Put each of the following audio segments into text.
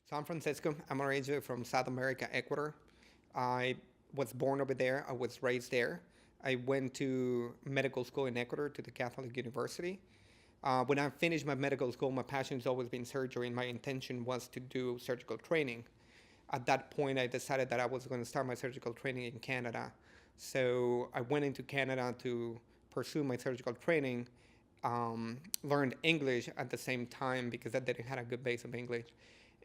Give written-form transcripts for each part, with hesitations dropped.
So I'm Francisco. I'm originally from South America, Ecuador. I was born over there. I was raised there. I went to medical school in Ecuador to the Catholic University. When I finished my medical school, my passion has always been surgery, and my intention was to do surgical training. At that point, I decided that I was going to start my surgical training in Canada. So I went into Canada to pursue my surgical training, learned English at the same time because I didn't have a good base of English.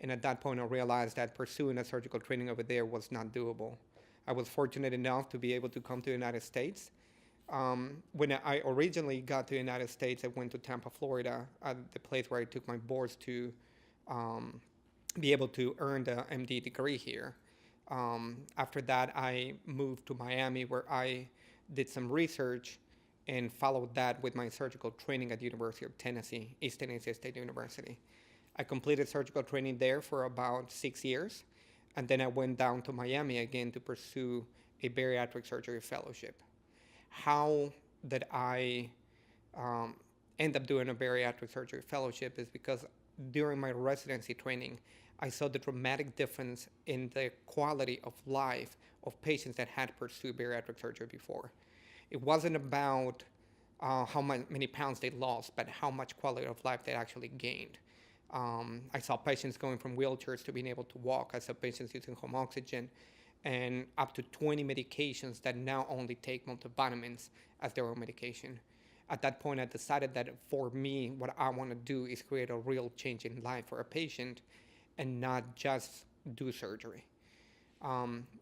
And at that point, I realized that pursuing a surgical training over there was not doable. I was fortunate enough to be able to come to the United States. When I originally got to the United States, I went to Tampa, Florida, the place where I took my boards to um, be able to earn the MD degree here. After that, I moved to Miami, where I did some research and followed that with my surgical training at the University of Tennessee, East Tennessee State University. I completed surgical training there for about 6 years, and then I went down to Miami again to pursue a bariatric surgery fellowship. How did I um, end up doing a bariatric surgery fellowship is because during my residency training, I saw the dramatic difference in the quality of life of patients that had pursued bariatric surgery before. It wasn't about how many pounds they lost, but how much quality of life they actually gained. I saw patients going from wheelchairs to being able to walk. I saw patients using home oxygen and up to 20 medications that now only take multivitamins as their own medication. At that point, I decided that for me, what I want to do is create a real change in life for a patient and not just do surgery.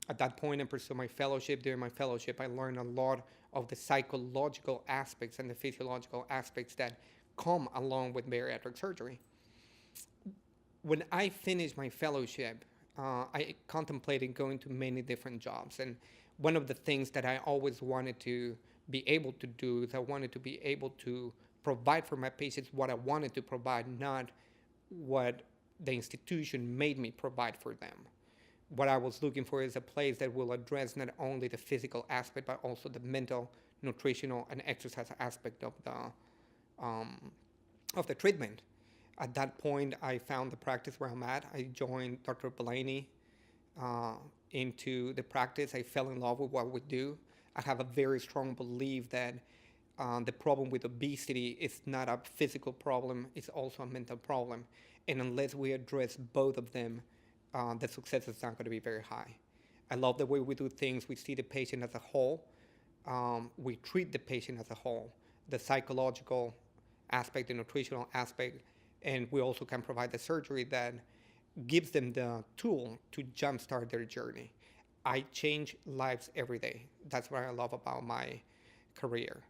At that point, I pursued my fellowship. During my fellowship, I learned a lot of the psychological aspects and the physiological aspects that come along with bariatric surgery. When I finished my fellowship, I contemplated going to many different jobs. And one of the things that I always wanted to be able to do is I wanted to be able to provide for my patients what I wanted to provide, not what the institution made me provide for them. What I was looking for is a place that will address not only the physical aspect, but also the mental, nutritional, and exercise aspect of the treatment. At that point, I found the practice where I'm at. I joined Dr. Blaney uh, into the practice. I fell in love with what we do. I have a very strong belief that the problem with obesity is not a physical problem, it's also a mental problem. And unless we address both of them, the success is not going to be very high. I love the way we do things. We see the patient as a whole. We treat the patient as a whole, the psychological aspect, the nutritional aspect, and we also can provide the surgery that gives them the tool to jumpstart their journey. I change lives every day. That's what I love about my career.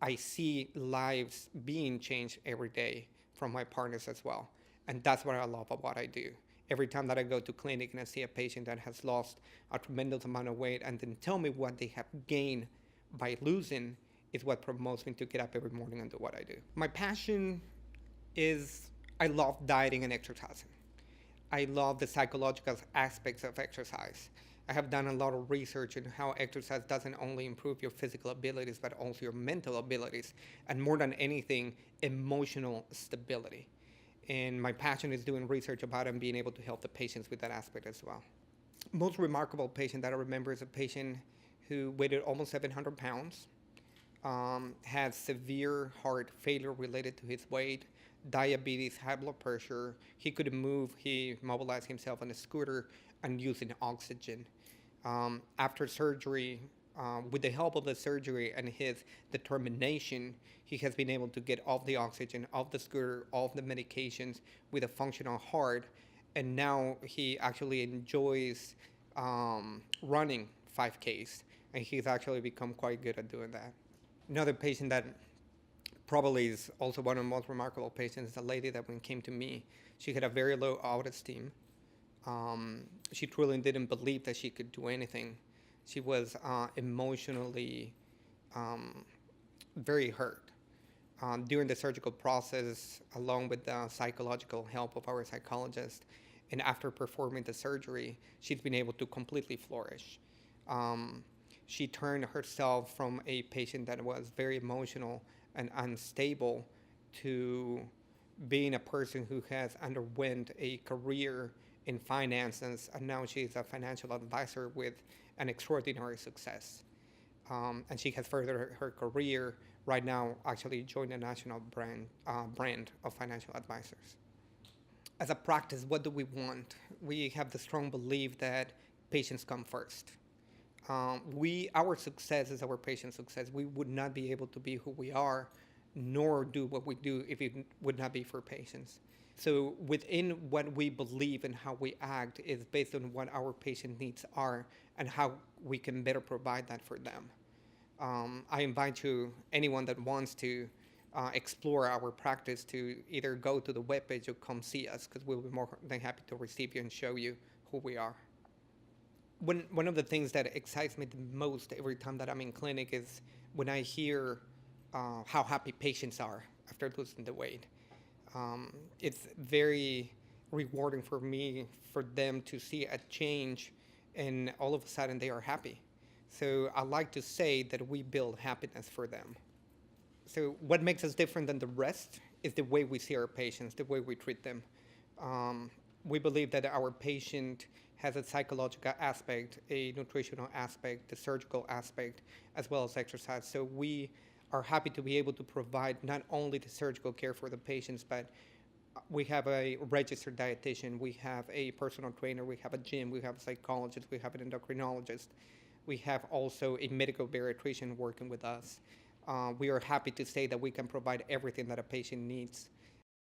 I see lives being changed every day from my partners as well. And that's what I love about what I do. Every time that I go to clinic and I see a patient that has lost a tremendous amount of weight and then tell me what they have gained by losing is what promotes me to get up every morning and do what I do. My passion is I love dieting and exercising. I love the psychological aspects of exercise. I have done a lot of research on how exercise doesn't only improve your physical abilities, but also your mental abilities, and more than anything, emotional stability. And my passion is doing research about it and being able to help the patients with that aspect as well. Most remarkable patient that I remember is a patient who weighed almost 700 pounds, had severe heart failure related to his weight, diabetes, high blood pressure. He couldn't move. He mobilized himself on a scooter and using oxygen. After surgery, with the help of the surgery and his determination, he has been able to get off the oxygen, off the scooter, off the medications with a functional heart. And now he actually enjoys running 5Ks. And he's actually become quite good at doing that. Another patient that probably is also one of the most remarkable patients is a lady that when came to me, she had a very low autoesteem. She truly didn't believe that she could do anything. She was emotionally very hurt. During the surgical process, along with the psychological help of our psychologist, and after performing the surgery, she's been able to completely flourish. She turned herself from a patient that was very emotional and unstable to being a person who has underwent a career in finances, and now she's a financial advisor with an extraordinary success. And she has furthered her career right now, actually joined a national brand of financial advisors. As a practice, what do we want? We have the strong belief that patients come first. Our success is our patient's success. We would not be able to be who we are, nor do what we do if it would not be for patients. So within what we believe and how we act is based on what our patient needs are and how we can better provide that for them. I invite anyone that wants to explore our practice to either go to the webpage or come see us, because we'll be more than happy to receive you and show you who we are. One of the things that excites me the most every time that I'm in clinic is when I hear how happy patients are after losing the weight. It's very rewarding for me, for them to see a change and all of a sudden they are happy. So I like to say that we build happiness for them. So what makes us different than the rest is the way we see our patients, the way we treat them. We believe that our patient has a psychological aspect, a nutritional aspect, the surgical aspect, as well as exercise. So we are happy to be able to provide not only the surgical care for the patients, but we have a registered dietitian, we have a personal trainer, we have a gym, we have a psychologist, we have an endocrinologist. We have also a medical bariatrician working with us. We are happy to say that we can provide everything that a patient needs